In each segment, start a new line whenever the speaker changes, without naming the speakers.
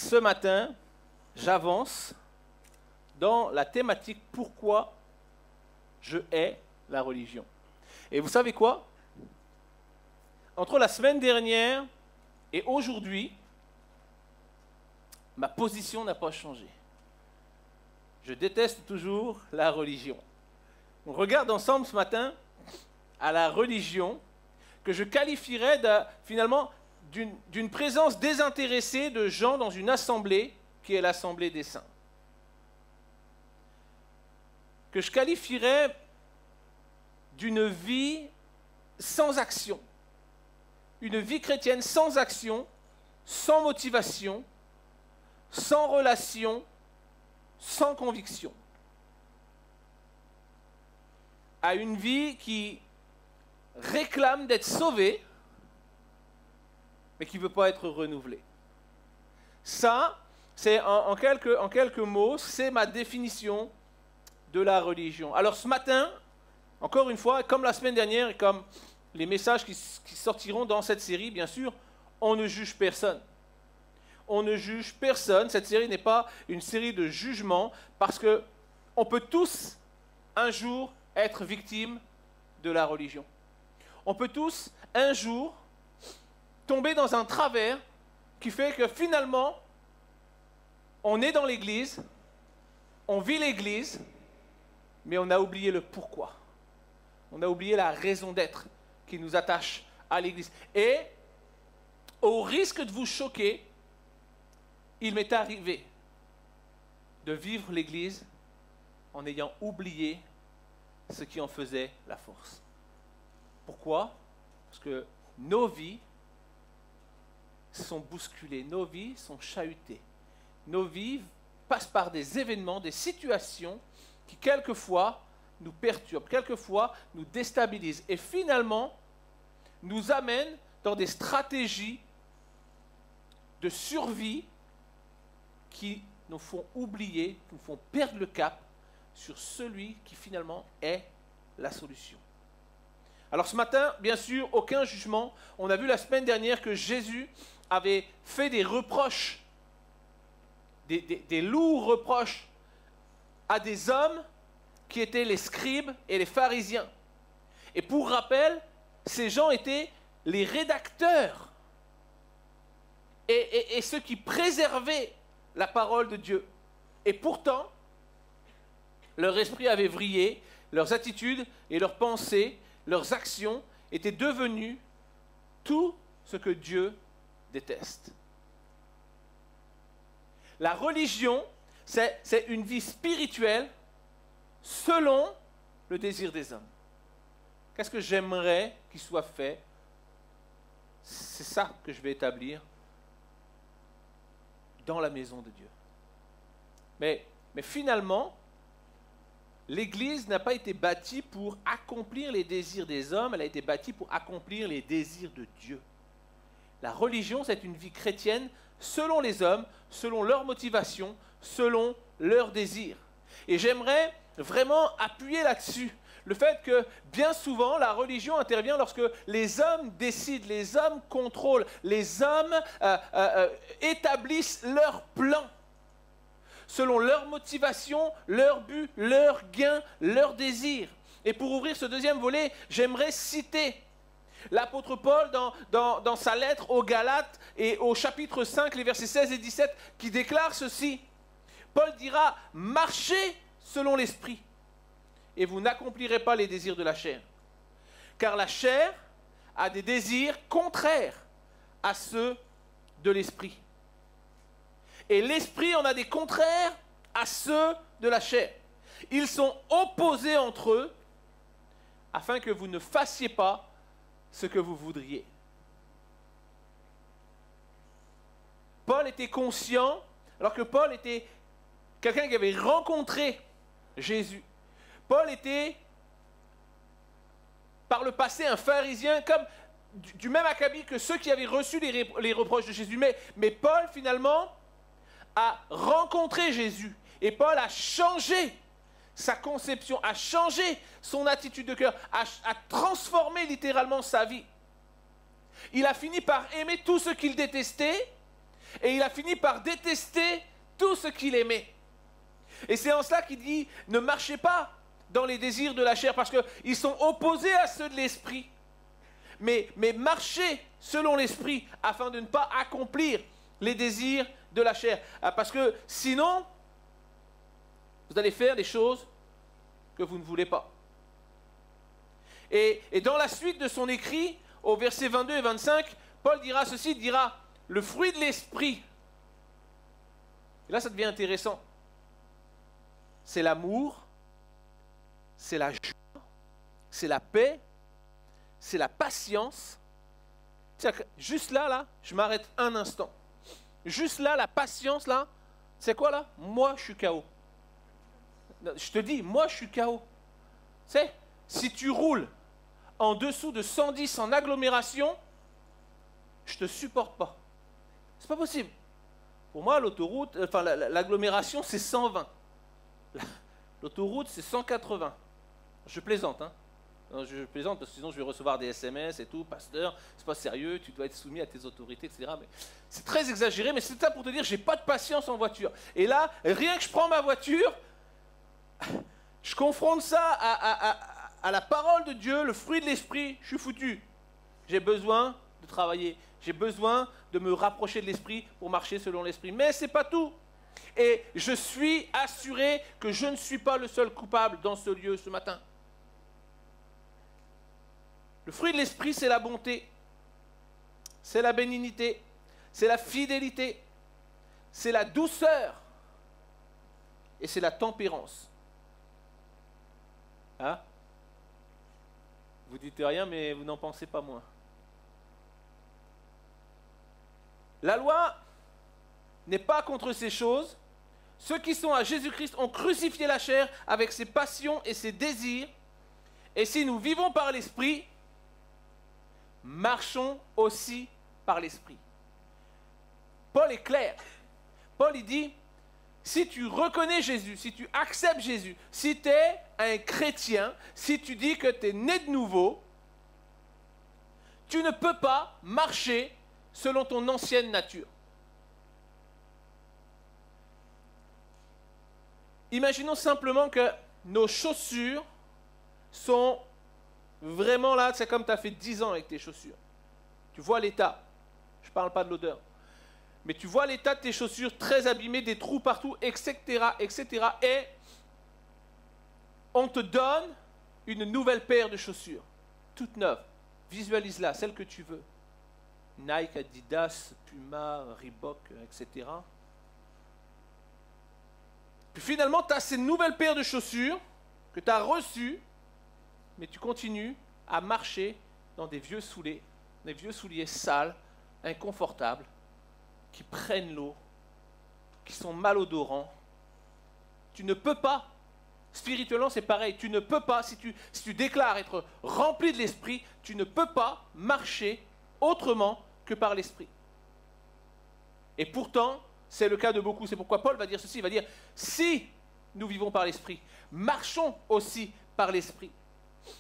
ce matin, j'avance dans la thématique « Pourquoi je hais la religion ?» Et vous savez quoi? Entre la semaine dernière et aujourd'hui, ma position n'a pas changé. Je déteste toujours la religion. On regarde ensemble ce matin à la religion que je qualifierais finalement d'une présence désintéressée de gens dans une assemblée qui est l'assemblée des saints. Que je qualifierais d'une vie sans action. Une vie chrétienne sans action, sans motivation, sans relation, sans conviction. À une vie qui réclame d'être sauvée, mais qui ne veut pas être renouvelée. Ça, c'est en quelques mots, c'est ma définition de la religion. Alors ce matin, encore une fois, comme la semaine dernière et comme les messages qui sortiront dans cette série, bien sûr, on ne juge personne. On ne juge personne. Cette série n'est pas une série de jugements parce qu'on peut tous, un jour, être victimes de la religion. On peut tous, un jour, tomber dans un travers qui fait que finalement, on est dans l'église, on vit l'église, mais on a oublié le pourquoi. On a oublié la raison d'être qui nous attache à l'église. Et, au risque de vous choquer, il m'est arrivé de vivre l'église en ayant oublié ce qui en faisait la force. Pourquoi? Parce que nos vies sont bousculées, nos vies sont chahutées. Nos vies passent par des événements, des situations qui quelquefois nous perturbent, quelquefois nous déstabilisent et finalement nous amènent dans des stratégies de survie qui nous font oublier, qui nous font perdre le cap sur celui qui finalement est la solution. Alors ce matin, bien sûr, aucun jugement. On a vu la semaine dernière que Jésus avait fait des reproches, des lourds reproches à des hommes qui étaient les scribes et les pharisiens. Et pour rappel, ces gens étaient les rédacteurs et ceux qui préservaient la parole de Dieu. Et pourtant, leur esprit avait vrillé, leurs attitudes et leurs pensées, leurs actions étaient devenues tout ce que Dieu déteste. La religion, c'est une vie spirituelle selon le désir des hommes. Qu'est-ce que j'aimerais qu'il soit fait? C'est ça que je vais établir dans la maison de Dieu. Mais finalement, l'Église n'a pas été bâtie pour accomplir les désirs des hommes, elle a été bâtie pour accomplir les désirs de Dieu. La religion, c'est une vie chrétienne selon les hommes, selon leurs motivations, selon leurs désirs. Et j'aimerais vraiment appuyer là-dessus. Le fait que bien souvent, la religion intervient lorsque les hommes décident, les hommes contrôlent, les hommes établissent leurs plans selon leurs motivations, leurs buts, leurs gains, leurs désirs. Et pour ouvrir ce deuxième volet, j'aimerais citer l'apôtre Paul dans sa lettre aux Galates et au chapitre 5, les versets 16 et 17, qui déclare ceci. Paul dira « Marchez selon l'esprit, et vous n'accomplirez pas les désirs de la chair. Car la chair a des désirs contraires à ceux de l'esprit. Et l'esprit en a des contraires à ceux de la chair. Ils sont opposés entre eux, afin que vous ne fassiez pas ce que vous voudriez. » Paul était conscient, alors que Paul était quelqu'un qui avait rencontré Jésus. Paul était, par le passé, un pharisien, comme du même acabit que ceux qui avaient reçu les reproches de Jésus. Mais Paul, finalement, a rencontré Jésus. Et Paul a changé sa conception, a changé son attitude de cœur, a transformé littéralement sa vie. Il a fini par aimer tout ce qu'il détestait Et il a fini par détester tout ce qu'il aimait. Et c'est en cela qu'il dit, ne marchez pas dans les désirs de la chair, parce qu'ils sont opposés à ceux de l'esprit. Mais marchez selon l'esprit, afin de ne pas accomplir les désirs de la chair. Parce que sinon, vous allez faire des choses que vous ne voulez pas. Et dans la suite de son écrit, au verset 22 et 25, Paul dira ceci, il dira, le fruit de l'esprit. Et là, ça devient intéressant. C'est l'amour, c'est la joie, c'est la paix, c'est la patience. Juste là, je m'arrête un instant. Juste là, la patience, là, c'est quoi là? Moi, je suis KO. Je te dis, moi, je suis KO. Tu sais, si tu roules en dessous de 110 en agglomération, je ne te supporte pas. C'est pas possible. Pour moi, l'autoroute, enfin, l'agglomération, c'est 120. L'autoroute, c'est 180. Je plaisante, hein. Je plaisante parce que sinon je vais recevoir des SMS et tout, pasteur, c'est pas sérieux, tu dois être soumis à tes autorités, etc. Mais c'est très exagéré, mais c'est ça pour te dire, j'ai pas de patience en voiture. Et là, rien que je prends ma voiture, je confronte ça à la parole de Dieu, le fruit de l'esprit, je suis foutu. J'ai besoin de travailler, j'ai besoin de me rapprocher de l'esprit pour marcher selon l'esprit. Mais c'est pas tout. Et je suis assuré que je ne suis pas le seul coupable dans ce lieu ce matin. Le fruit de l'esprit, c'est la bonté, c'est la bénignité, c'est la fidélité, c'est la douceur et c'est la tempérance. Hein? Vous dites rien, mais vous n'en pensez pas moins. La loi n'est pas contre ces choses. Ceux qui sont à Jésus-Christ ont crucifié la chair avec ses passions et ses désirs. Et si nous vivons par l'esprit, marchons aussi par l'esprit. Paul est clair. Paul il dit, si tu reconnais Jésus, si tu acceptes Jésus, si tu es un chrétien, si tu dis que tu es né de nouveau, tu ne peux pas marcher selon ton ancienne nature. Imaginons simplement que nos chaussures sont vraiment là, c'est comme tu as fait 10 ans avec tes chaussures. Tu vois l'état. Je ne parle pas de l'odeur. Mais tu vois l'état de tes chaussures très abîmées, des trous partout, etc., etc. Et on te donne une nouvelle paire de chaussures, toute neuve. Visualise-la, celle que tu veux. Nike, Adidas, Puma, Reebok, etc. Puis finalement, tu as ces nouvelles paires de chaussures que tu as reçues, mais tu continues à marcher dans des vieux souliers sales, inconfortables, qui prennent l'eau, qui sont malodorants. Tu ne peux pas, spirituellement c'est pareil, tu ne peux pas, si tu déclares être rempli de l'esprit, tu ne peux pas marcher autrement que par l'esprit. Et pourtant, c'est le cas de beaucoup. C'est pourquoi Paul va dire ceci, il va dire, si nous vivons par l'esprit, marchons aussi par l'esprit.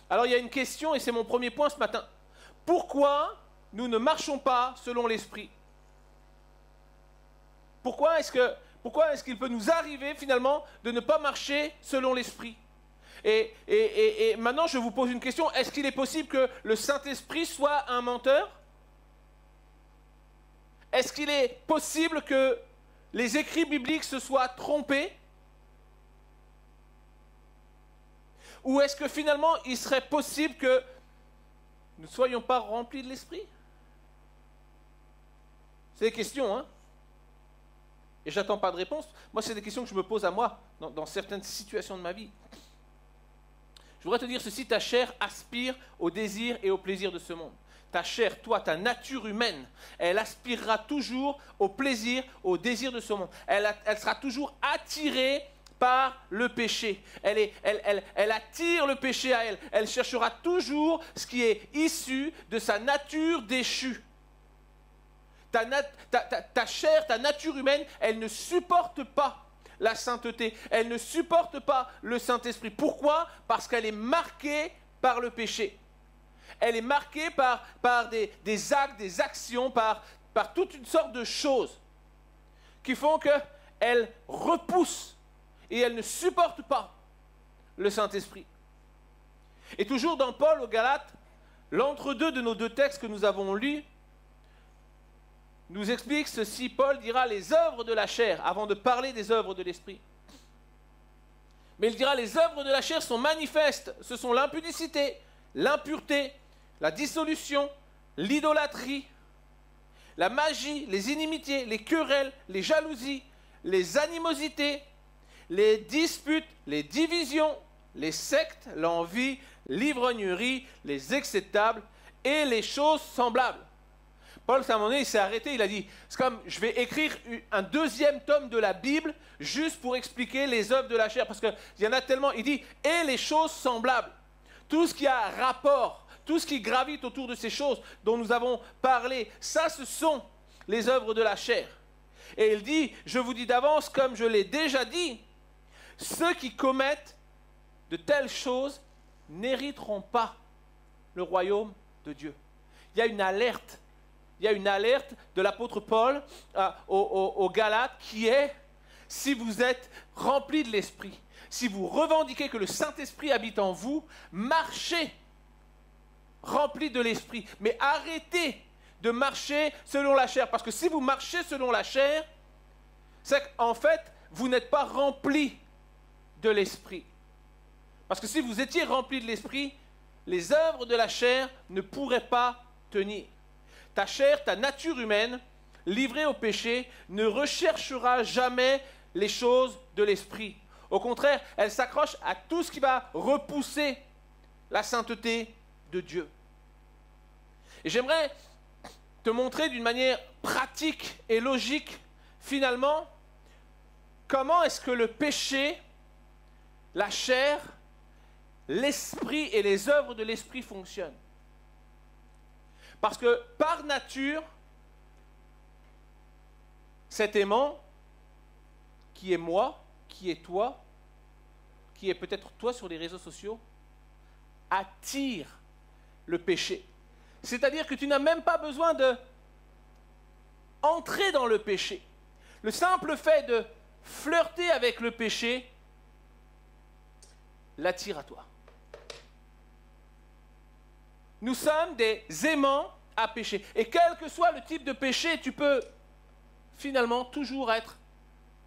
Alors il y a une question, et c'est mon premier point ce matin. Pourquoi nous ne marchons pas selon l'esprit? Pourquoi est-ce qu'il peut nous arriver finalement de ne pas marcher selon l'esprit? Et maintenant je vous pose une question, est-ce qu'il est possible que le Saint-Esprit soit un menteur? Est-ce qu'il est possible que les écrits bibliques se soient trompés? Ou est-ce que finalement il serait possible que nous ne soyons pas remplis de l'esprit? C'est des questions, hein? Et je n'attends pas de réponse. Moi, c'est des questions que je me pose à moi dans certaines situations de ma vie. Je voudrais te dire ceci, ta chair aspire aux désirs et aux plaisirs de ce monde. Ta chair, toi, ta nature humaine, elle aspirera toujours au plaisir, aux désirs de ce monde. Elle sera toujours attirée par le péché. Elle attire le péché à elle. Elle cherchera toujours ce qui est issu de sa nature déchue. Ta chair, ta nature humaine, elle ne supporte pas la sainteté. Elle ne supporte pas le Saint-Esprit. Pourquoi? Parce qu'elle est marquée par le péché. Elle est marquée par des actes, des actions, par toute une sorte de choses. qui font qu'elle repousse et elle ne supporte pas le Saint-Esprit. Et toujours dans Paul aux Galates, l'entre-deux de nos deux textes que nous avons lus nous explique ceci. Paul dira les œuvres de la chair avant de parler des œuvres de l'esprit. Mais il dira les œuvres de la chair sont manifestes. Ce sont l'impudicité, l'impureté, la dissolution, l'idolâtrie, la magie, les inimitiés, les querelles, les jalousies, les animosités, les disputes, les divisions, les sectes, l'envie, l'ivrognerie, les acceptables et les choses semblables. Paul, à un moment donné, il s'est arrêté, il a dit, c'est comme, je vais écrire un deuxième tome de la Bible juste pour expliquer les œuvres de la chair, parce qu'il y en a tellement, il dit, et les choses semblables. Tout ce qui a rapport, tout ce qui gravite autour de ces choses dont nous avons parlé, ça, ce sont les œuvres de la chair. Et il dit, je vous dis d'avance, comme je l'ai déjà dit, ceux qui commettent de telles choses n'hériteront pas le royaume de Dieu. Il y a une alerte. Il y a une alerte de l'apôtre Paul aux Galates qui est, si vous êtes remplis de l'Esprit, si vous revendiquez que le Saint-Esprit habite en vous, marchez remplis de l'Esprit. Mais arrêtez de marcher selon la chair. Parce que si vous marchez selon la chair, c'est qu'en fait, vous n'êtes pas remplis de l'Esprit. Parce que si vous étiez remplis de l'Esprit, les œuvres de la chair ne pourraient pas tenir. Ta chair, ta nature humaine, livrée au péché, ne recherchera jamais les choses de l'esprit. Au contraire, elle s'accroche à tout ce qui va repousser la sainteté de Dieu. Et j'aimerais te montrer d'une manière pratique et logique, finalement, comment est-ce que le péché, la chair, l'esprit et les œuvres de l'esprit fonctionnent. Parce que par nature, cet aimant, qui est moi, qui est toi, qui est peut-être toi sur les réseaux sociaux, attire le péché. C'est-à-dire que tu n'as même pas besoin d'entrer dans le péché. Le simple fait de flirter avec le péché l'attire à toi. Nous sommes des aimants à pécher. Et quel que soit le type de péché, tu peux finalement toujours être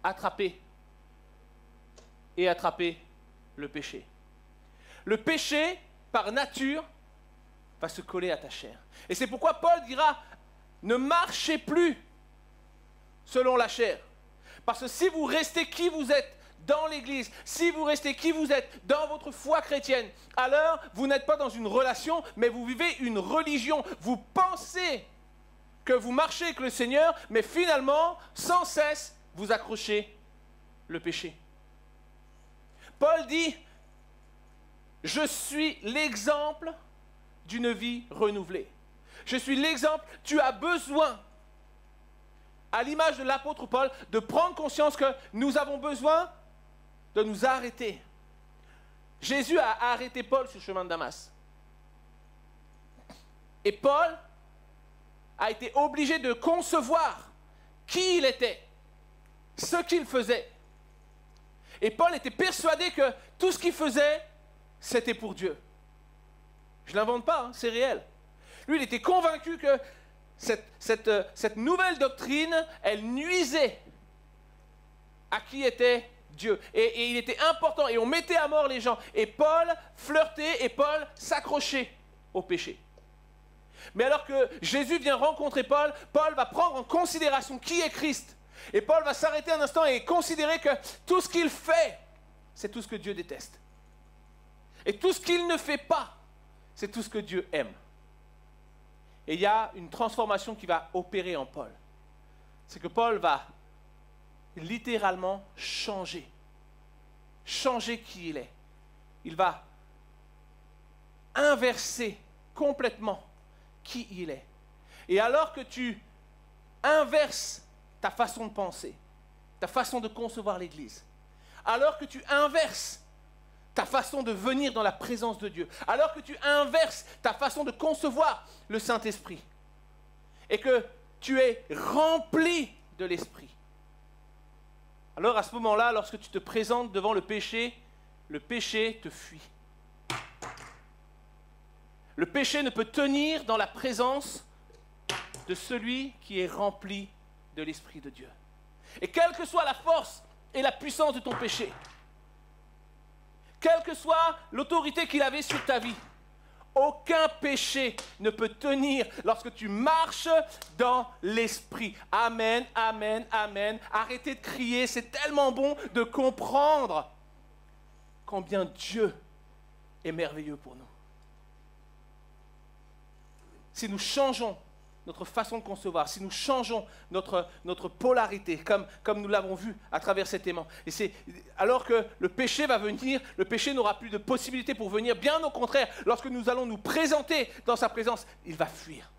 attrapé et attraper le péché. Le péché, par nature, va se coller à ta chair. Et c'est pourquoi Paul dira, ne marchez plus selon la chair. Parce que si vous restez qui vous êtes dans l'Église, si vous restez qui vous êtes dans votre foi chrétienne, alors vous n'êtes pas dans une relation, mais vous vivez une religion. Vous pensez que vous marchez avec le Seigneur, mais finalement, sans cesse, vous accrochez le péché. Paul dit, je suis l'exemple d'une vie renouvelée. Je suis l'exemple, tu as besoin, à l'image de l'apôtre Paul, de prendre conscience que nous avons besoin de nous arrêter. Jésus a arrêté Paul sur le chemin de Damas. Et Paul a été obligé de concevoir qui il était, ce qu'il faisait. Et Paul était persuadé que tout ce qu'il faisait, c'était pour Dieu. Je ne l'invente pas, hein, c'est réel. Lui, il était convaincu que cette nouvelle doctrine, elle nuisait à qui était Dieu. Et il était important, et on mettait à mort les gens. Et Paul flirtait, et Paul s'accrochait au péché. Mais alors que Jésus vient rencontrer Paul, Paul va prendre en considération qui est Christ. Et Paul va s'arrêter un instant et considérer que tout ce qu'il fait, c'est tout ce que Dieu déteste. Et tout ce qu'il ne fait pas, c'est tout ce que Dieu aime. Et il y a une transformation qui va opérer en Paul. C'est que Paul va littéralement changer. Changer qui il est. Il va inverser complètement qui il est. Et alors que tu inverses ta façon de penser, ta façon de concevoir l'Église, alors que tu inverses ta façon de venir dans la présence de Dieu, alors que tu inverses ta façon de concevoir le Saint-Esprit, et que tu es rempli de l'Esprit, alors à ce moment-là, lorsque tu te présentes devant le péché te fuit. Le péché ne peut tenir dans la présence de celui qui est rempli de l'Esprit de Dieu. Et quelle que soit la force et la puissance de ton péché, quelle que soit l'autorité qu'il avait sur ta vie, aucun péché ne peut tenir lorsque tu marches dans l'Esprit. Amen, amen, amen. Arrêtez de crier, c'est tellement bon de comprendre combien Dieu est merveilleux pour nous. Si nous changeons notre façon de concevoir, si nous changeons notre polarité, comme nous l'avons vu à travers cet aimant. Et c'est alors que le péché va venir, le péché n'aura plus de possibilité pour venir. Bien au contraire, lorsque nous allons nous présenter dans sa présence, il va fuir.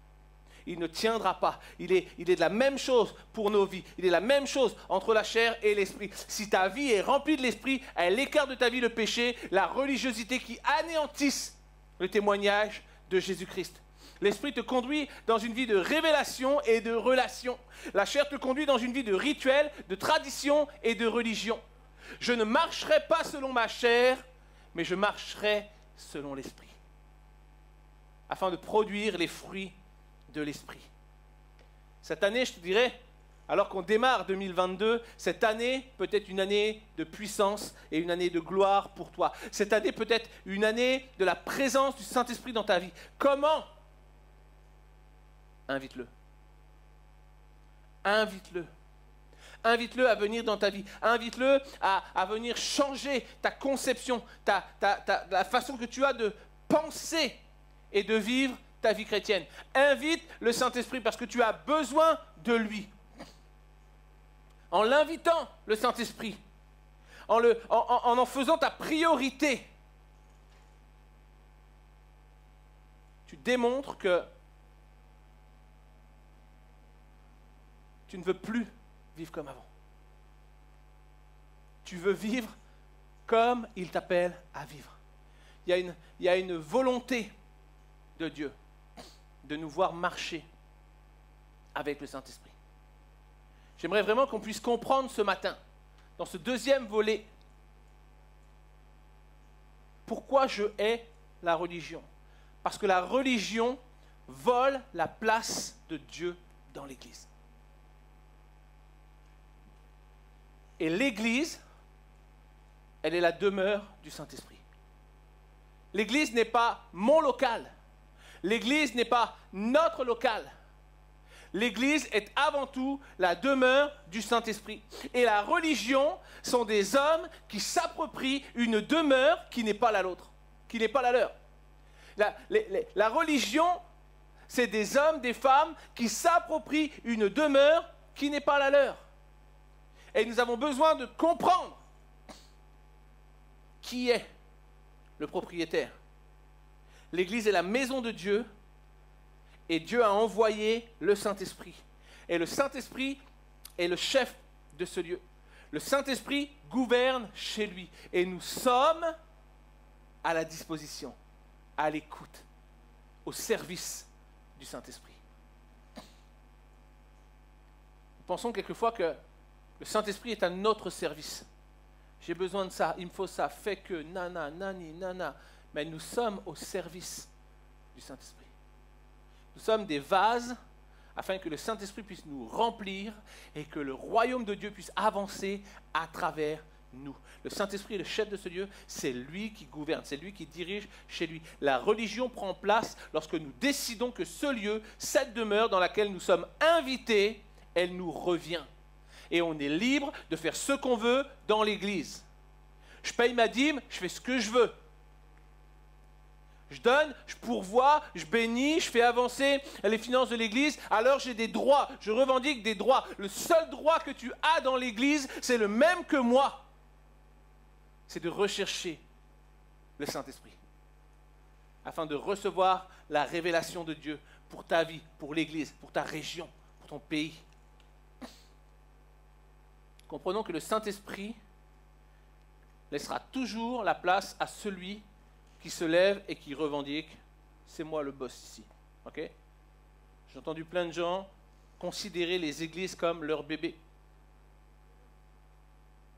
Il ne tiendra pas. Il est de la même chose pour nos vies. Il est la même chose entre la chair et l'esprit. Si ta vie est remplie de l'esprit, elle écarte de ta vie le péché, la religiosité qui anéantissent le témoignage de Jésus-Christ. L'esprit te conduit dans une vie de révélation et de relation. La chair te conduit dans une vie de rituel, de tradition et de religion. Je ne marcherai pas selon ma chair, mais je marcherai selon l'esprit. Afin de produire les fruits de l'esprit. Cette année, je te dirais, alors qu'on démarre 2022, cette année peut être une année de puissance et une année de gloire pour toi. Cette année peut être une année de la présence du Saint-Esprit dans ta vie. Comment ? Invite-le. Invite-le. Invite-le à venir dans ta vie. Invite-le à venir changer ta conception, la façon que tu as de penser et de vivre ta vie chrétienne. Invite le Saint-Esprit parce que tu as besoin de lui. En l'invitant, le Saint-Esprit, en faisant ta priorité, tu démontres que tu ne veux plus vivre comme avant. Tu veux vivre comme il t'appelle à vivre. Il y a une volonté de Dieu de nous voir marcher avec le Saint-Esprit. J'aimerais vraiment qu'on puisse comprendre ce matin, dans ce deuxième volet, pourquoi je hais la religion. Parce que la religion vole la place de Dieu dans l'Église. Et l'Église, elle est la demeure du Saint-Esprit. L'Église n'est pas mon local. L'Église n'est pas notre local. L'Église est avant tout la demeure du Saint-Esprit. Et la religion sont des hommes qui s'approprient une demeure qui n'est pas la nôtre, qui n'est pas la leur. La religion, c'est des hommes, des femmes qui s'approprient une demeure qui n'est pas la leur. Et nous avons besoin de comprendre qui est le propriétaire. L'Église est la maison de Dieu et Dieu a envoyé le Saint-Esprit. Et le Saint-Esprit est le chef de ce lieu. Le Saint-Esprit gouverne chez lui et nous sommes à la disposition, à l'écoute, au service du Saint-Esprit. Nous pensons quelquefois que le Saint-Esprit est à notre service. J'ai besoin de ça, il me faut ça, fais que, nana, nani, nana. Mais nous sommes au service du Saint-Esprit. Nous sommes des vases afin que le Saint-Esprit puisse nous remplir et que le royaume de Dieu puisse avancer à travers nous. Le Saint-Esprit est le chef de ce lieu, c'est lui qui gouverne, c'est lui qui dirige chez lui. La religion prend place lorsque nous décidons que ce lieu, cette demeure dans laquelle nous sommes invités, elle nous revient. Et on est libre de faire ce qu'on veut dans l'Église. Je paye ma dîme, je fais ce que je veux. Je donne, je pourvois, je bénis, je fais avancer les finances de l'Église, alors j'ai des droits, je revendique des droits. Le seul droit que tu as dans l'Église, c'est le même que moi. C'est de rechercher le Saint-Esprit, afin de recevoir la révélation de Dieu pour ta vie, pour l'Église, pour ta région, pour ton pays. Comprenons que le Saint-Esprit laissera toujours la place à celui qui se lève et qui revendique « c'est moi le boss ici ». Okay? J'ai entendu plein de gens considérer les églises comme leur bébé.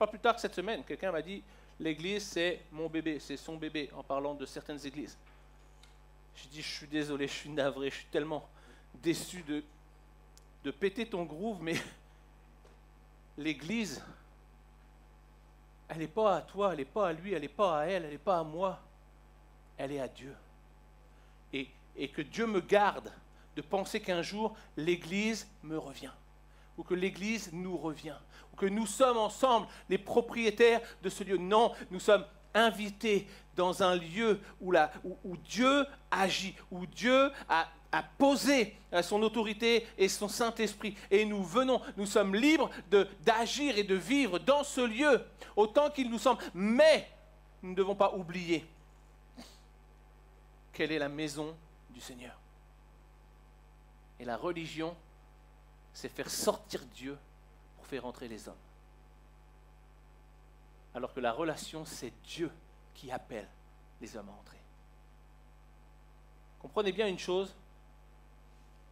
Pas plus tard que cette semaine, quelqu'un m'a dit, l'église c'est mon bébé, c'est son bébé, en parlant de certaines églises. J'ai dit, je suis désolé, je suis navré, je suis tellement déçu de péter ton groove, mais l'église, elle n'est pas à toi, elle n'est pas à lui, elle n'est pas à elle, elle n'est pas à moi, elle est à Dieu. Et que Dieu me garde de penser qu'un jour, l'église me revient, ou que l'église nous revient, ou que nous sommes ensemble les propriétaires de ce lieu. Non, nous sommes invités dans un lieu où Dieu agit, où Dieu a posé son autorité et son Saint-Esprit. Et nous venons, nous sommes libres d'agir et de vivre dans ce lieu, autant qu'il nous semble. Mais nous ne devons pas oublier quelle est la maison du Seigneur. Et la religion, c'est faire sortir Dieu pour faire entrer les hommes. Alors que la relation, c'est Dieu qui appelle les hommes à entrer. Comprenez bien une chose,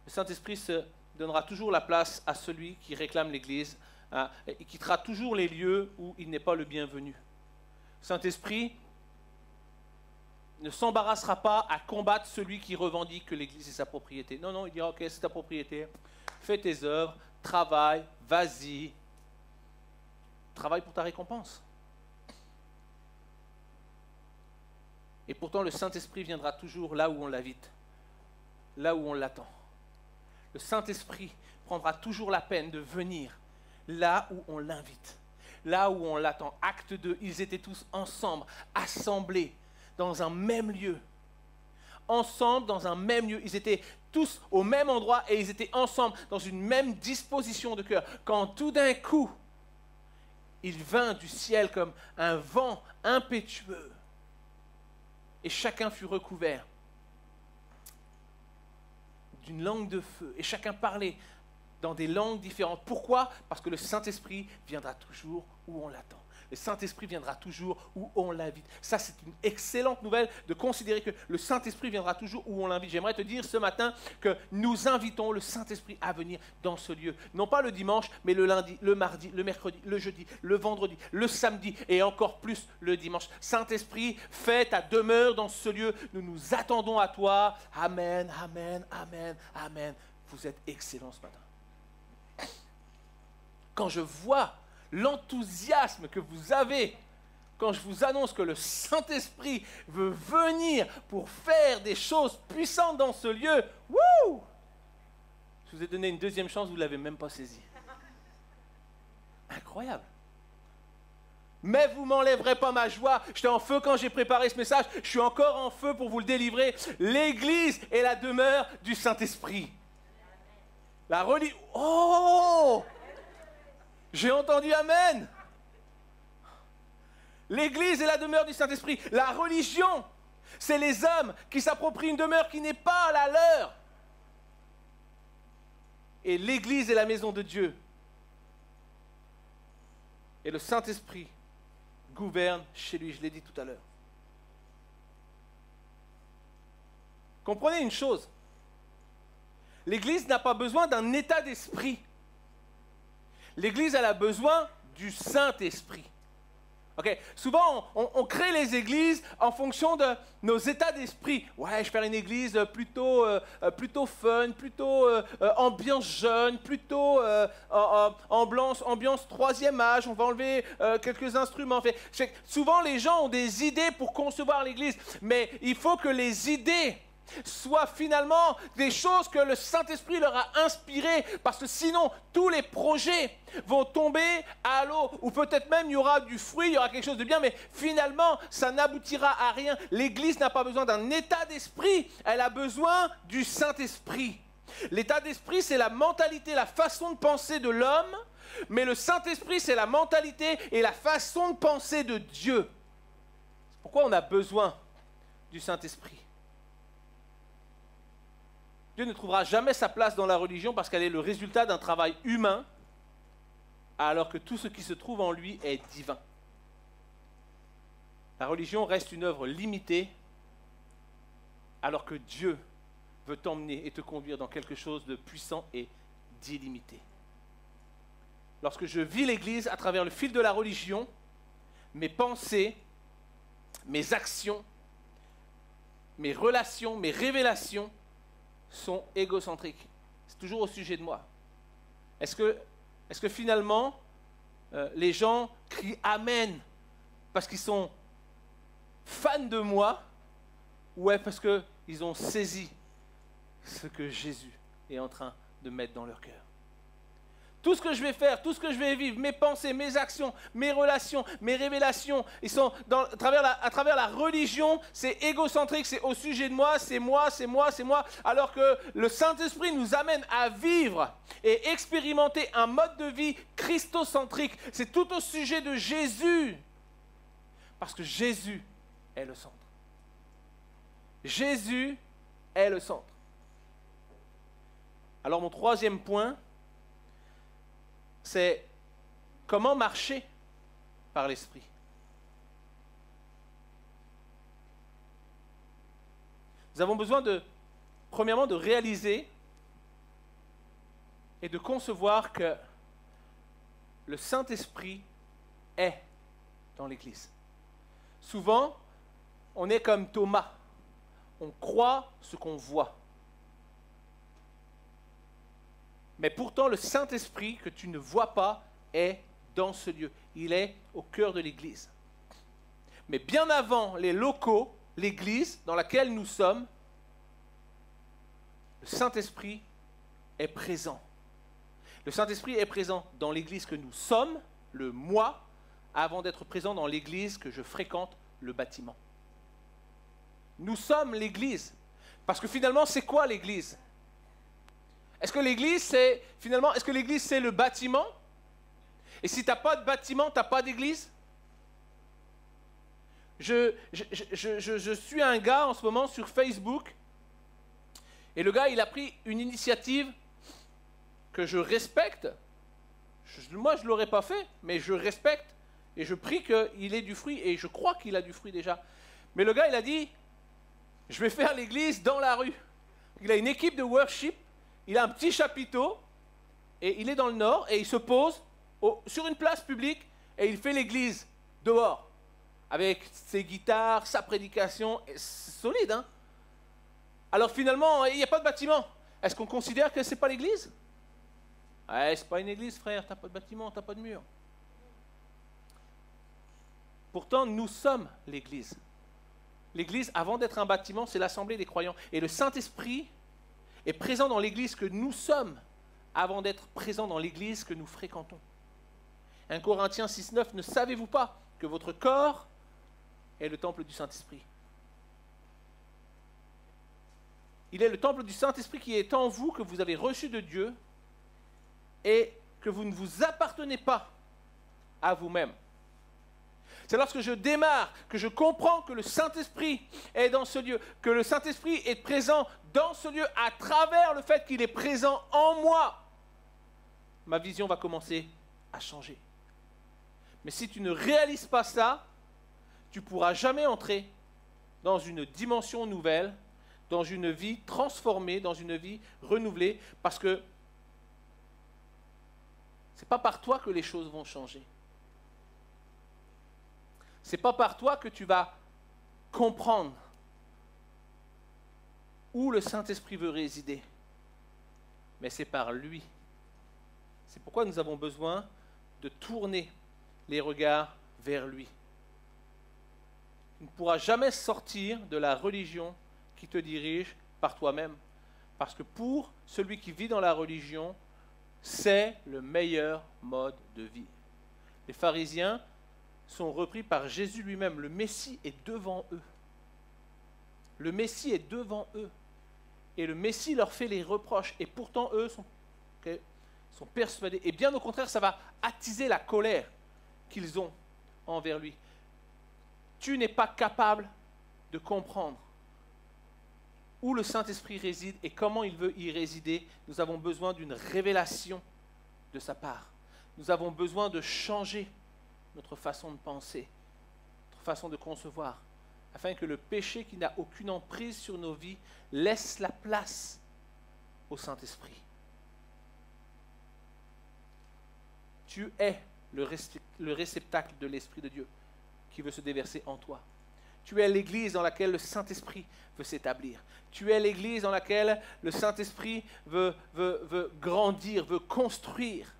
le Saint-Esprit se donnera toujours la place à celui qui réclame l'Église, et quittera toujours les lieux où il n'est pas le bienvenu. Le Saint-Esprit ne s'embarrassera pas à combattre celui qui revendique que l'Église est sa propriété. Non, non, il dira, ok, c'est ta propriété, fais tes œuvres, travaille, vas-y, travaille pour ta récompense. Et pourtant, le Saint-Esprit viendra toujours là où on l'invite, là où on l'attend. Le Saint-Esprit prendra toujours la peine de venir là où on l'invite, là où on l'attend. Acte 2, ils étaient tous ensemble, assemblés dans un même lieu. Ensemble dans un même lieu. Ils étaient tous au même endroit et ils étaient ensemble dans une même disposition de cœur. Quand tout d'un coup, il vint du ciel comme un vent impétueux et chacun fut recouvert d'une langue de feu et chacun parlait dans des langues différentes. Pourquoi ? Parce que le Saint-Esprit viendra toujours où on l'attend. Le Saint-Esprit viendra toujours où on l'invite. Ça, c'est une excellente nouvelle de considérer que le Saint-Esprit viendra toujours où on l'invite. J'aimerais te dire ce matin que nous invitons le Saint-Esprit à venir dans ce lieu. Non pas le dimanche, mais le lundi, le mardi, le mercredi, le jeudi, le vendredi, le samedi et encore plus le dimanche. Saint-Esprit, fais ta demeure dans ce lieu. Nous nous attendons à toi. Amen, amen, amen, amen. Vous êtes excellents ce matin. Quand je vois l'enthousiasme que vous avez quand je vous annonce que le Saint-Esprit veut venir pour faire des choses puissantes dans ce lieu, wouh! Je vous ai donné une deuxième chance, vous ne l'avez même pas saisi. Incroyable. Mais vous ne m'enlèverez pas ma joie. J'étais en feu quand j'ai préparé ce message. Je suis encore en feu pour vous le délivrer. L'Église est la demeure du Saint-Esprit. La religion... Oh! J'ai entendu Amen. L'Église est la demeure du Saint-Esprit. La religion, c'est les hommes qui s'approprient une demeure qui n'est pas la leur. Et l'Église est la maison de Dieu. Et le Saint-Esprit gouverne chez lui, je l'ai dit tout à l'heure. Comprenez une chose. L'Église n'a pas besoin d'un état d'esprit. L'Église, elle a besoin du Saint-Esprit. Okay. Souvent, on crée les églises en fonction de nos états d'esprit. Ouais, je vais faire une église plutôt fun, plutôt ambiance jeune, plutôt ambiance troisième âge. On va enlever quelques instruments. Souvent, les gens ont des idées pour concevoir l'église, mais il faut que les idées soient finalement des choses que le Saint-Esprit leur a inspirées, parce que sinon tous les projets vont tomber à l'eau, ou peut-être même il y aura du fruit, il y aura quelque chose de bien, mais finalement ça n'aboutira à rien. L'Église n'a pas besoin d'un état d'esprit, elle a besoin du Saint-Esprit. L'état d'esprit, c'est la mentalité, la façon de penser de l'homme, mais le Saint-Esprit, c'est la mentalité et la façon de penser de Dieu. C'est pourquoi on a besoin du Saint-Esprit. Dieu ne trouvera jamais sa place dans la religion parce qu'elle est le résultat d'un travail humain, alors que tout ce qui se trouve en lui est divin. La religion reste une œuvre limitée, alors que Dieu veut t'emmener et te conduire dans quelque chose de puissant et d'illimité. lorsque je vis l'Église à travers le fil de la religion, mes pensées, mes actions, mes relations, mes révélations sont égocentriques. C'est toujours au sujet de moi. Est-ce que finalement, les gens crient Amen parce qu'ils sont fans de moi, ou parce qu'ils ont saisi ce que Jésus est en train de mettre dans leur cœur? Tout ce que je vais faire, tout ce que je vais vivre, mes pensées, mes actions, mes relations, mes révélations, ils sont à travers la religion, c'est égocentrique, c'est au sujet de moi, c'est moi, c'est moi, c'est moi, alors que le Saint-Esprit nous amène à vivre et expérimenter un mode de vie christocentrique. C'est tout au sujet de Jésus, parce que Jésus est le centre. Jésus est le centre. Alors mon troisième point, c'est comment marcher par l'Esprit. Nous avons besoin premièrement, de réaliser et de concevoir que le Saint-Esprit est dans l'Église. Souvent, on est comme Thomas. On croit ce qu'on voit. Mais pourtant, le Saint-Esprit que tu ne vois pas est dans ce lieu. Il est au cœur de l'Église. Mais bien avant les locaux, l'Église dans laquelle nous sommes, le Saint-Esprit est présent. Le Saint-Esprit est présent dans l'Église que nous sommes, le moi, avant d'être présent dans l'Église que je fréquente, le bâtiment. Nous sommes l'Église. Parce que finalement, c'est quoi l'Église ? Est-ce que l'Église, c'est le bâtiment? Et si tu n'as pas de bâtiment, tu n'as pas d'Église? Je suis un gars en ce moment sur Facebook, et le gars, il a pris une initiative que je respecte. Moi, je ne l'aurais pas fait, mais je respecte, et je prie qu'il ait du fruit, et je crois qu'il a du fruit déjà. Mais le gars, il a dit, je vais faire l'Église dans la rue. Il a une équipe de worship. Il a un petit chapiteau, et il est dans le nord, et il se pose sur une place publique, et il fait l'église dehors, avec ses guitares, sa prédication. C'est solide, hein? Alors finalement, il n'y a pas de bâtiment. Est-ce qu'on considère que ce n'est pas l'église? Ouais, c'est pas une église, frère, tu n'as pas de bâtiment, tu n'as pas de mur. Pourtant, nous sommes l'église. L'église, avant d'être un bâtiment, c'est l'assemblée des croyants. Et le Saint-Esprit est présent dans l'église que nous sommes avant d'être présent dans l'église que nous fréquentons. 1 Corinthiens 6,9, ne savez-vous pas que votre corps est le temple du Saint-Esprit? Il est le temple du Saint-Esprit qui est en vous, que vous avez reçu de Dieu, et que vous ne vous appartenez pas à vous-même. C'est lorsque je démarre, que je comprends que le Saint-Esprit est dans ce lieu, que le Saint-Esprit est présent dans ce lieu à travers le fait qu'il est présent en moi. Ma vision va commencer à changer. Mais si tu ne réalises pas ça, tu ne pourras jamais entrer dans une dimension nouvelle, dans une vie transformée, dans une vie renouvelée, parce que ce n'est pas par toi que les choses vont changer. Ce n'est pas par toi que tu vas comprendre où le Saint-Esprit veut résider, mais c'est par lui. C'est pourquoi nous avons besoin de tourner les regards vers lui. Tu ne pourras jamais sortir de la religion qui te dirige par toi-même, parce que pour celui qui vit dans la religion, c'est le meilleur mode de vie. Les pharisiens sont repris par Jésus lui-même. Le Messie est devant eux. Le Messie est devant eux. Et le Messie leur fait les reproches. Et pourtant, eux sont persuadés. Et bien au contraire, ça va attiser la colère qu'ils ont envers lui. Tu n'es pas capable de comprendre où le Saint-Esprit réside et comment il veut y résider. Nous avons besoin d'une révélation de sa part. Nous avons besoin de changer notre façon de penser, notre façon de concevoir, afin que le péché qui n'a aucune emprise sur nos vies laisse la place au Saint-Esprit. Tu es le réceptacle de l'Esprit de Dieu qui veut se déverser en toi. Tu es l'église dans laquelle le Saint-Esprit veut s'établir. Tu es l'église dans laquelle le Saint-Esprit veut grandir, veut construire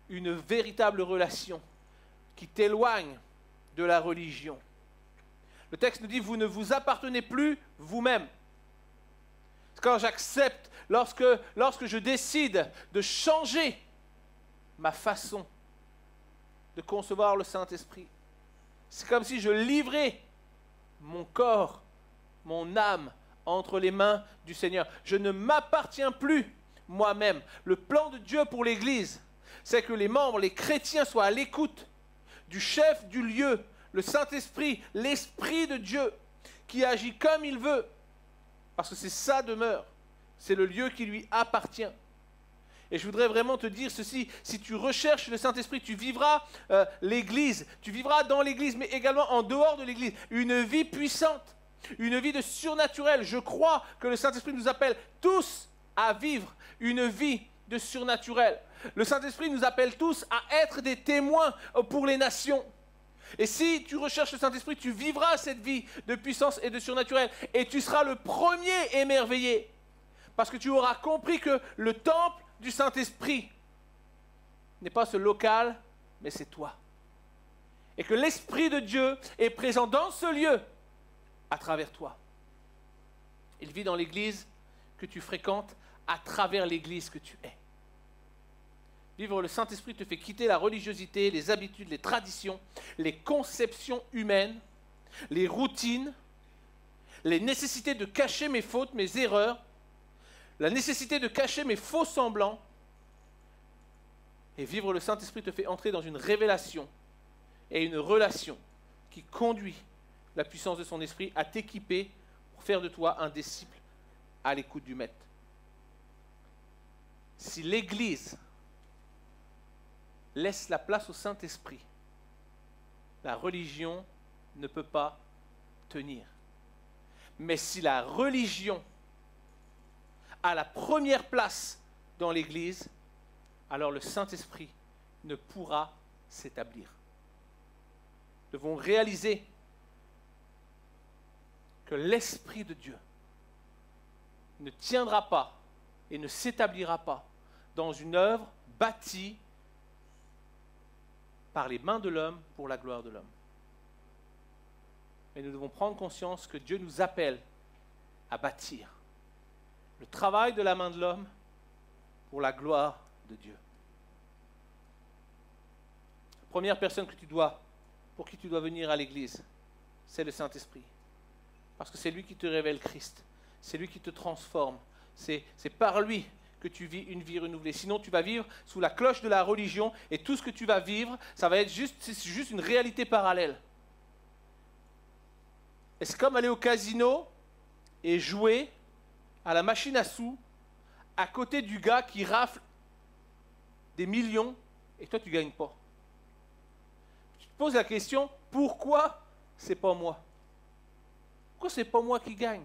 une véritable relation qui t'éloigne de la religion. Le texte nous dit, vous ne vous appartenez plus vous-même. Quand j'accepte, lorsque je décide de changer ma façon de concevoir le Saint-Esprit, c'est comme si je livrais mon corps, mon âme entre les mains du Seigneur. Je ne m'appartiens plus moi-même. Le plan de Dieu pour l'Église, c'est que les membres, les chrétiens soient à l'écoute du chef du lieu, le Saint-Esprit, l'Esprit de Dieu, qui agit comme il veut, parce que c'est sa demeure, c'est le lieu qui lui appartient. Et je voudrais vraiment te dire ceci, si tu recherches le Saint-Esprit, tu vivras l'Église, tu vivras dans l'Église, mais également en dehors de l'Église, une vie puissante, une vie de surnaturel. Je crois que le Saint-Esprit nous appelle tous à vivre une vie de surnaturel. Le Saint-Esprit nous appelle tous à être des témoins pour les nations. Et si tu recherches le Saint-Esprit, tu vivras cette vie de puissance et de surnaturel. Et tu seras le premier émerveillé. Parce que tu auras compris que le temple du Saint-Esprit n'est pas ce local, mais c'est toi. Et que l'Esprit de Dieu est présent dans ce lieu à travers toi. Il vit dans l'église que tu fréquentes, à travers l'église que tu es. Vivre le Saint-Esprit te fait quitter la religiosité, les habitudes, les traditions, les conceptions humaines, les routines, les nécessités de cacher mes fautes, mes erreurs, la nécessité de cacher mes faux semblants. Et vivre le Saint-Esprit te fait entrer dans une révélation et une relation qui conduit la puissance de son esprit à t'équiper pour faire de toi un disciple à l'écoute du Maître. Si l'Église laisse la place au Saint-Esprit, la religion ne peut pas tenir. Mais si la religion a la première place dans l'Église, alors le Saint-Esprit ne pourra s'établir. Nous devons réaliser que l'Esprit de Dieu ne tiendra pas et ne s'établira pas dans une œuvre bâtie par les mains de l'homme pour la gloire de l'homme. Mais nous devons prendre conscience que Dieu nous appelle à bâtir le travail de la main de l'homme pour la gloire de Dieu. La première personne pour qui tu dois venir à l'église, c'est le Saint-Esprit. Parce que c'est lui qui te révèle Christ. C'est lui qui te transforme. C'est par lui que tu vis une vie renouvelée. Sinon, tu vas vivre sous la cloche de la religion et tout ce que tu vas vivre, ça va être juste une réalité parallèle. Et c'est comme aller au casino et jouer à la machine à sous à côté du gars qui rafle des millions et toi, tu ne gagnes pas. Tu te poses la question, pourquoi c'est pas moi? Pourquoi c'est pas moi qui gagne?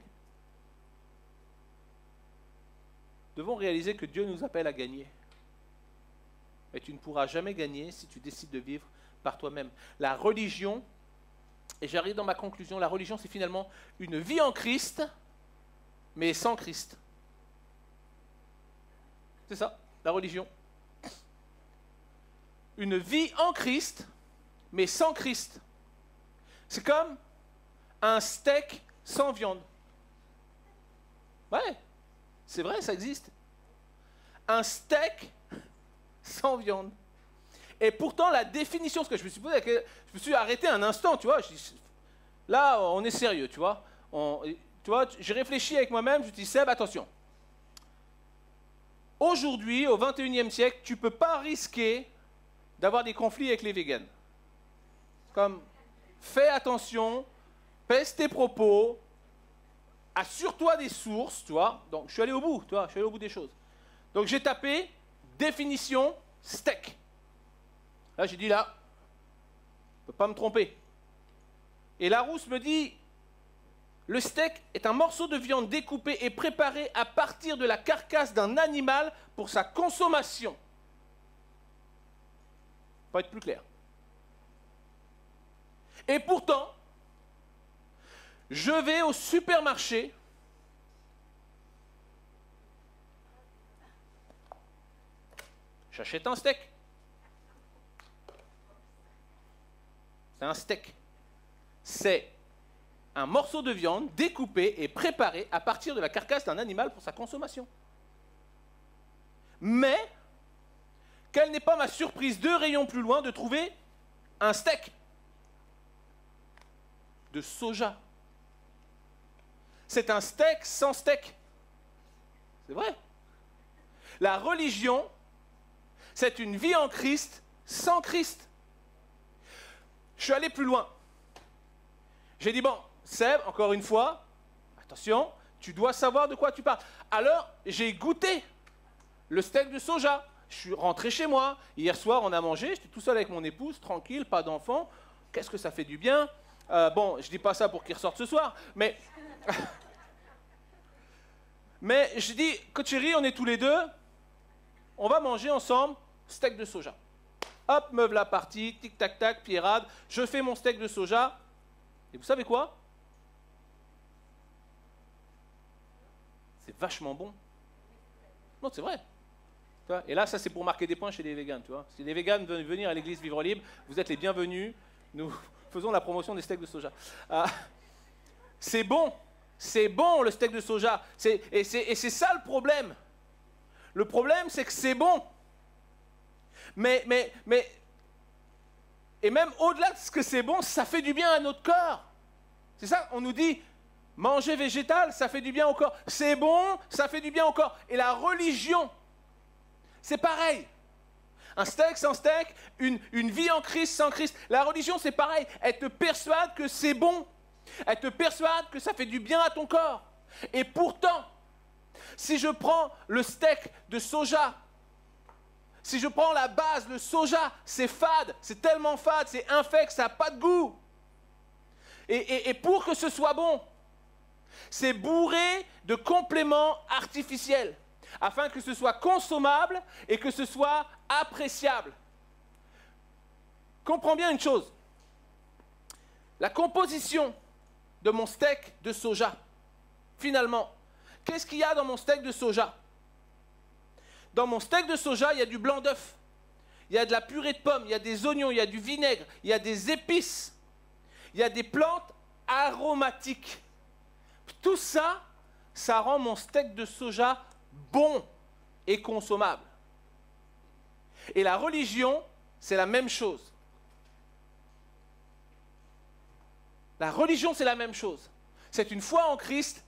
Nous devons réaliser que Dieu nous appelle à gagner. Mais tu ne pourras jamais gagner si tu décides de vivre par toi-même. La religion, et j'arrive dans ma conclusion, la religion c'est finalement une vie en Christ, mais sans Christ. C'est ça, la religion. Une vie en Christ, mais sans Christ. C'est comme un steak sans viande. Ouais, c'est vrai, ça existe. Un steak sans viande. Et pourtant, la définition, ce que je me suis posé, je me suis arrêté un instant, tu vois. Là, on est sérieux, tu vois. Tu vois, j'ai réfléchi avec moi-même, je me suis dit, Seb, attention. Aujourd'hui, au 21e siècle, tu ne peux pas risquer d'avoir des conflits avec les végans. Comme, fais attention, pèse tes propos, assure-toi des sources, tu vois. Donc, je suis allé au bout, tu vois, je suis allé au bout des choses. Donc, j'ai tapé définition steak. Là, j'ai dit là, je ne peux pas me tromper. Et Larousse me dit, le steak est un morceau de viande découpé et préparé à partir de la carcasse d'un animal pour sa consommation. Pas être plus clair. Et pourtant, je vais au supermarché, j'achète un steak. C'est un steak. C'est un morceau de viande découpé et préparé à partir de la carcasse d'un animal pour sa consommation. Mais, quelle n'est pas ma surprise 2 rayons plus loin de trouver un steak de soja. C'est un steak sans steak. C'est vrai. La religion, c'est une vie en Christ sans Christ. Je suis allé plus loin. J'ai dit, bon, Seb, encore une fois, attention, tu dois savoir de quoi tu parles. Alors, j'ai goûté le steak de soja. Je suis rentré chez moi. Hier soir, on a mangé. J'étais tout seul avec mon épouse, tranquille, pas d'enfant. Qu'est-ce que ça fait du bien. Bon, je dis pas ça pour qu'il ressorte ce soir, mais... mais je dis, Coach Chéri, on est tous les deux. On va manger ensemble steak de soja. Hop, me voilà parti, tic-tac-tac, pierrade. Je fais mon steak de soja. Et vous savez quoi? C'est vachement bon. Non, c'est vrai. Et là, ça, c'est pour marquer des points chez les végans. Tu vois. Si les végans veulent venir à l'église Vivre Libre, vous êtes les bienvenus. Nous faisons la promotion des steaks de soja. C'est bon. C'est bon, le steak de soja. Et c'est ça le problème. Le problème, c'est que c'est bon. Mais, et même au-delà de ce que c'est bon, ça fait du bien à notre corps. C'est ça, on nous dit, manger végétal, ça fait du bien au corps. C'est bon, ça fait du bien au corps. Et la religion, c'est pareil. Un steak sans steak, une vie en Christ sans Christ. La religion, c'est pareil. Elle te persuade que c'est bon. Elle te persuade que ça fait du bien à ton corps. Et pourtant, si je prends le steak de soja, si je prends la base, le soja, c'est fade, c'est tellement fade, c'est infect, ça n'a pas de goût. Et pour que ce soit bon, c'est bourré de compléments artificiels, afin que ce soit consommable et que ce soit appréciable. Comprends bien une chose, la composition de mon steak de soja, finalement, qu'est-ce qu'il y a dans mon steak de soja? Dans mon steak de soja, il y a du blanc d'œuf, il y a de la purée de pommes, il y a des oignons, il y a du vinaigre, il y a des épices, il y a des plantes aromatiques. Tout ça, ça rend mon steak de soja bon et consommable. Et la religion, c'est la même chose. La religion, c'est la même chose. C'est une foi en Christ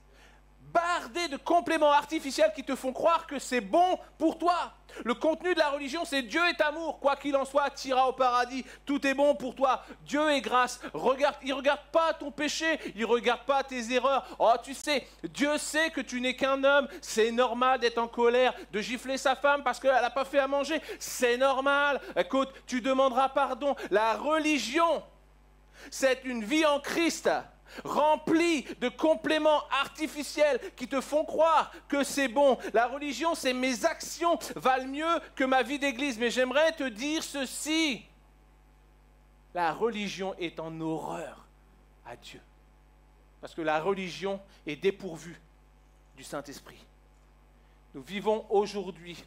bardée de compléments artificiels qui te font croire que c'est bon pour toi. Le contenu de la religion, c'est Dieu est amour. Quoi qu'il en soit, tu iras au paradis. Tout est bon pour toi. Dieu est grâce. Regarde, il ne regarde pas ton péché. Il ne regarde pas tes erreurs. Oh, tu sais, Dieu sait que tu n'es qu'un homme. C'est normal d'être en colère, de gifler sa femme parce qu'elle n'a pas fait à manger. C'est normal. Écoute, tu demanderas pardon. La religion, c'est une vie en Christ remplie de compléments artificiels qui te font croire que c'est bon. La religion, c'est mes actions valent mieux que ma vie d'église. Mais j'aimerais te dire ceci. La religion est en horreur à Dieu. Parce que la religion est dépourvue du Saint-Esprit. Nous vivons aujourd'hui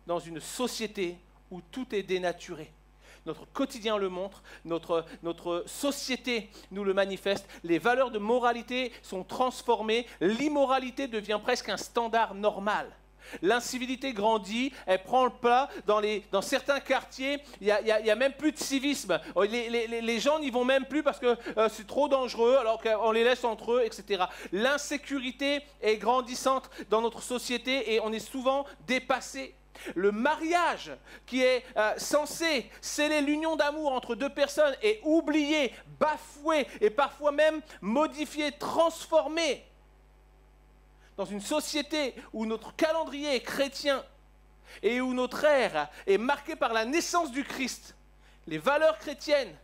dans une société où tout est dénaturé. Notre quotidien le montre, notre société nous le manifeste, les valeurs de moralité sont transformées, l'immoralité devient presque un standard normal. L'incivilité grandit, elle prend le pas dans certains quartiers, il y a même plus de civisme. Les gens n'y vont même plus parce que c'est trop dangereux, alors qu'on les laisse entre eux, etc. L'insécurité est grandissante dans notre société et on est souvent dépassé. Le mariage qui est censé sceller l'union d'amour entre deux personnes est oublié, bafoué et parfois même modifié, transformé. Dans une société où notre calendrier est chrétien et où notre ère est marquée par la naissance du Christ, les valeurs chrétiennes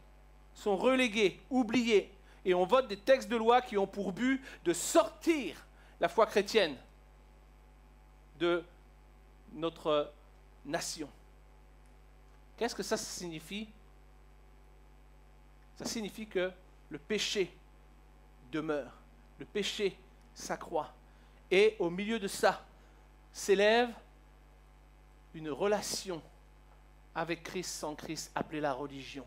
sont reléguées, oubliées, et on vote des textes de loi qui ont pour but de sortir la foi chrétienne de notre nation. Qu'est-ce que ça signifie? Ça signifie que le péché demeure, le péché s'accroît. Et au milieu de ça, s'élève une relation avec Christ, sans Christ, appelée la religion.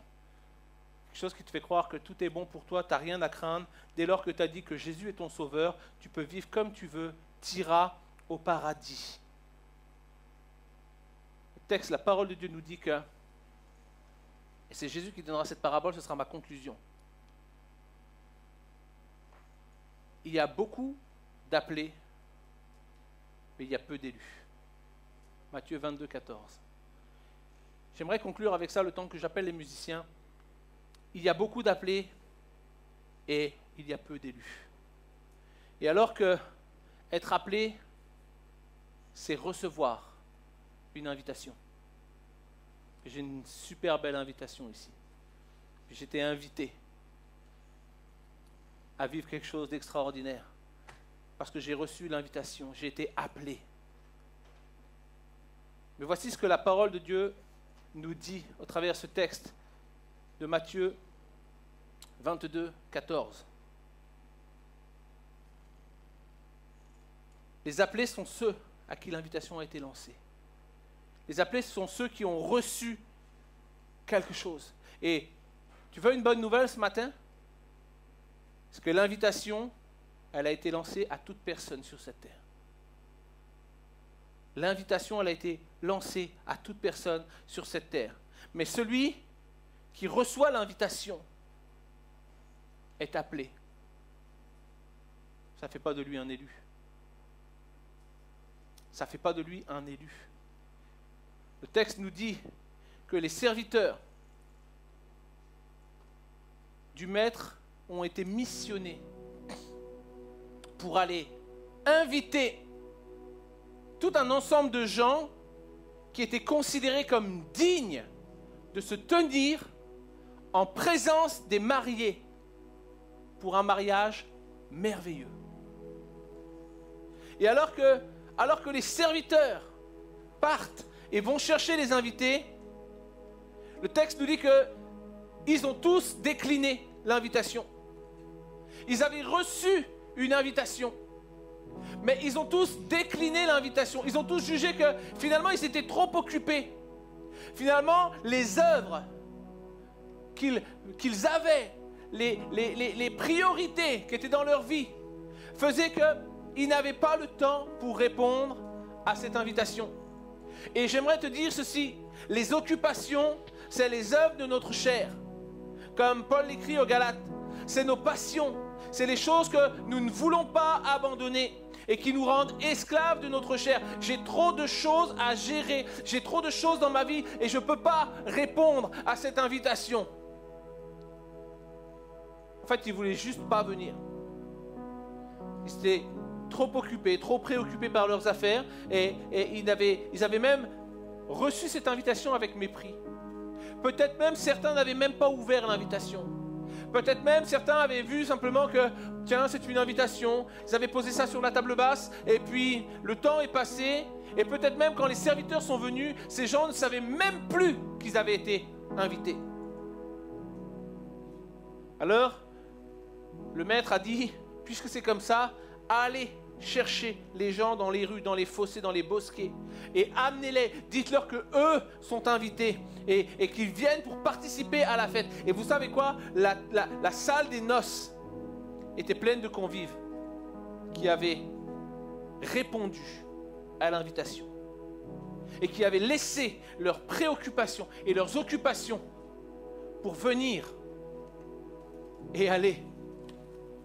Quelque chose qui te fait croire que tout est bon pour toi, tu n'as rien à craindre. Dès lors que tu as dit que Jésus est ton sauveur, tu peux vivre comme tu veux, tu iras au paradis. Le texte, la parole de Dieu nous dit que, et c'est Jésus qui donnera cette parabole, ce sera ma conclusion. Il y a beaucoup d'appelés, mais il y a peu d'élus. Matthieu 22, 14. J'aimerais conclure avec ça le temps que j'appelle les musiciens. Il y a beaucoup d'appelés et il y a peu d'élus. Et alors que être appelé, c'est recevoir une invitation. J'ai une super belle invitation ici. J'étais invité à vivre quelque chose d'extraordinaire parce que j'ai reçu l'invitation, j'ai été appelé. Mais voici ce que la parole de Dieu nous dit au travers de ce texte de Matthieu 22, 14. Les appelés sont ceux à qui l'invitation a été lancée. Les appelés sont ceux qui ont reçu quelque chose. Et tu veux une bonne nouvelle ce matin? Parce que l'invitation, elle a été lancée à toute personne sur cette terre. L'invitation, elle a été lancée à toute personne sur cette terre. Mais celui qui reçoit l'invitation est appelé. Ça ne fait pas de lui un élu. Ça ne fait pas de lui un élu. Le texte nous dit que les serviteurs du Maître ont été missionnés pour aller inviter tout un ensemble de gens qui étaient considérés comme dignes de se tenir en présence des mariés pour un mariage merveilleux. Et alors que les serviteurs partent et vont chercher les invités, le texte nous dit qu'ils ont tous décliné l'invitation. Ils avaient reçu une invitation, mais ils ont tous décliné l'invitation. Ils ont tous jugé que finalement ils étaient trop occupés. Finalement, les œuvres qu'ils avaient, les priorités qui étaient dans leur vie, faisaient qu'ils n'avaient pas le temps pour répondre à cette invitation. Et j'aimerais te dire ceci, les occupations, c'est les œuvres de notre chair. Comme Paul l'écrit aux Galates, c'est nos passions, c'est les choses que nous ne voulons pas abandonner et qui nous rendent esclaves de notre chair. J'ai trop de choses à gérer, j'ai trop de choses dans ma vie et je ne peux pas répondre à cette invitation. En fait, ils ne voulaient juste pas venir. Ils étaient trop occupés, trop préoccupés par leurs affaires et ils avaient même reçu cette invitation avec mépris. Peut-être même certains n'avaient même pas ouvert l'invitation. Peut-être même certains avaient vu simplement que, tiens, c'est une invitation. Ils avaient posé ça sur la table basse et puis le temps est passé. Et peut-être même quand les serviteurs sont venus, ces gens ne savaient même plus qu'ils avaient été invités. Alors, le maître a dit, puisque c'est comme ça, allez chercher les gens dans les rues, dans les fossés, dans les bosquets et amenez-les, dites-leur que eux sont invités et qu'ils viennent pour participer à la fête. Et vous savez quoi? La salle des noces était pleine de convives qui avaient répondu à l'invitation et qui avaient laissé leurs préoccupations et leurs occupations pour venir et aller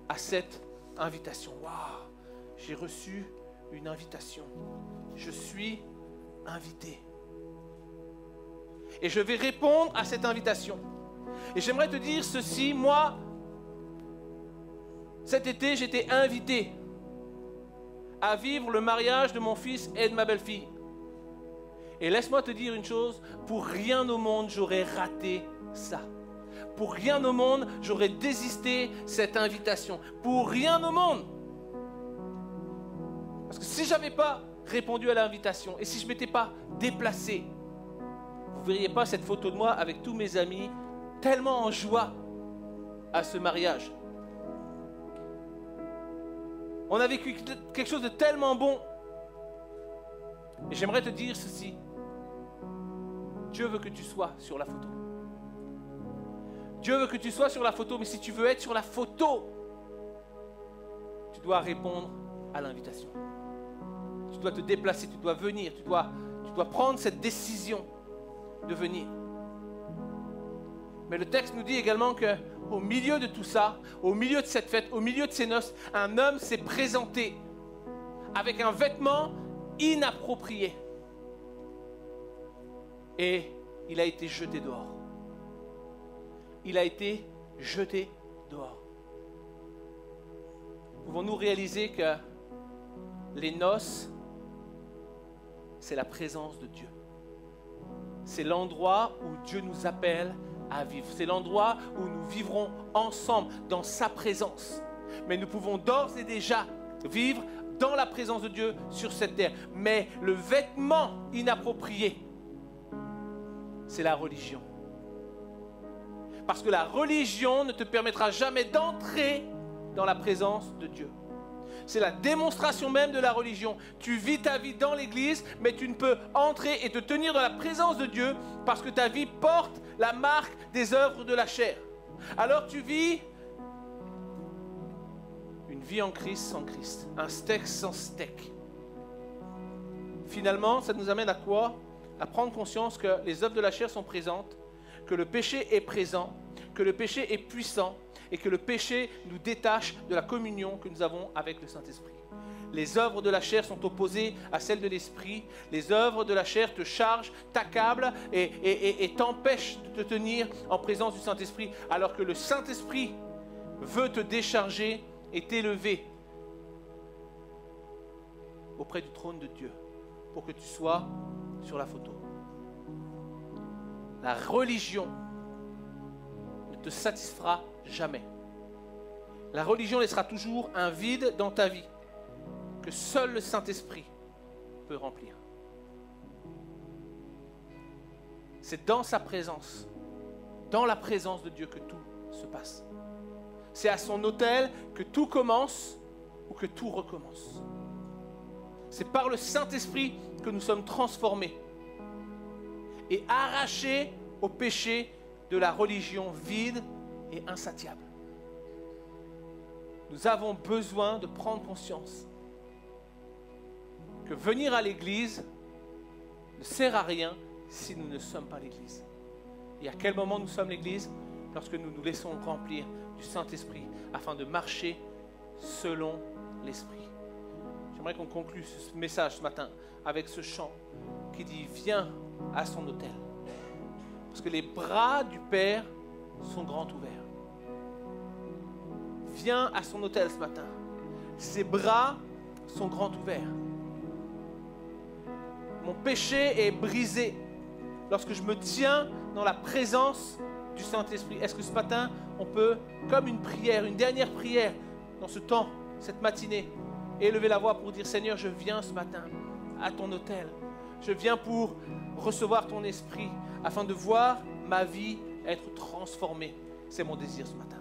à cette invitation. Waouh! J'ai reçu une invitation. Je suis invité. Et je vais répondre à cette invitation. Et j'aimerais te dire ceci, moi, cet été, j'étais invité à vivre le mariage de mon fils et de ma belle-fille. Et laisse-moi te dire une chose, pour rien au monde, j'aurais raté ça. Pour rien au monde, j'aurais désisté cette invitation. Pour rien au monde. Parce que si je n'avais pas répondu à l'invitation et si je ne m'étais pas déplacé, ne verriez pas cette photo de moi avec tous mes amis, tellement en joie à ce mariage. On a vécu quelque chose de tellement bon. Et j'aimerais te dire ceci. Dieu veut que tu sois sur la photo. Dieu veut que tu sois sur la photo, mais si tu veux être sur la photo, tu dois répondre à l'invitation. Tu dois te déplacer, tu dois venir, tu dois prendre cette décision de venir. Mais le texte nous dit également qu'au milieu de tout ça, au milieu de cette fête, au milieu de ces noces, un homme s'est présenté avec un vêtement inapproprié. Et il a été jeté dehors. Il a été jeté dehors. Pouvons-nous réaliser que les noces, c'est la présence de Dieu. C'est l'endroit où Dieu nous appelle à vivre. C'est l'endroit où nous vivrons ensemble dans sa présence. Mais nous pouvons d'ores et déjà vivre dans la présence de Dieu sur cette terre. Mais le vêtement inapproprié, c'est la religion. Parce que la religion ne te permettra jamais d'entrer dans la présence de Dieu. C'est la démonstration même de la religion. Tu vis ta vie dans l'église, mais tu ne peux entrer et te tenir dans la présence de Dieu parce que ta vie porte la marque des œuvres de la chair. Alors tu vis une vie en Christ sans Christ, un steak sans steak. Finalement, ça nous amène à quoi? À prendre conscience que les œuvres de la chair sont présentes, que le péché est présent, que le péché est puissant, et que le péché nous détache de la communion que nous avons avec le Saint-Esprit. Les œuvres de la chair sont opposées à celles de l'Esprit. Les œuvres de la chair te chargent, t'accablent et t'empêchent de te tenir en présence du Saint-Esprit, alors que le Saint-Esprit veut te décharger et t'élever auprès du trône de Dieu pour que tu sois sur la photo. La religion ne te satisfera jamais. La religion laissera toujours un vide dans ta vie que seul le Saint-Esprit peut remplir. C'est dans sa présence, dans la présence de Dieu que tout se passe. C'est à son autel que tout commence ou que tout recommence. C'est par le Saint-Esprit que nous sommes transformés et arrachés au péché de la religion vide et insatiable. Nous avons besoin de prendre conscience que venir à l'église ne sert à rien si nous ne sommes pas l'église. Et à quel moment nous sommes l'église? Lorsque nous nous laissons remplir du Saint-Esprit afin de marcher selon l'Esprit. J'aimerais qu'on conclue ce message ce matin avec ce chant qui dit « Viens à son autel ». Parce que les bras du Père sont grands ouverts. Viens à son autel ce matin. Ses bras sont grands ouverts. Mon péché est brisé lorsque je me tiens dans la présence du Saint-Esprit. Est-ce que ce matin, on peut, comme une prière, une dernière prière, dans ce temps, cette matinée, élever la voix pour dire « Seigneur, je viens ce matin à ton autel. Je viens pour recevoir ton esprit afin de voir ma vie être transformée. » C'est mon désir ce matin.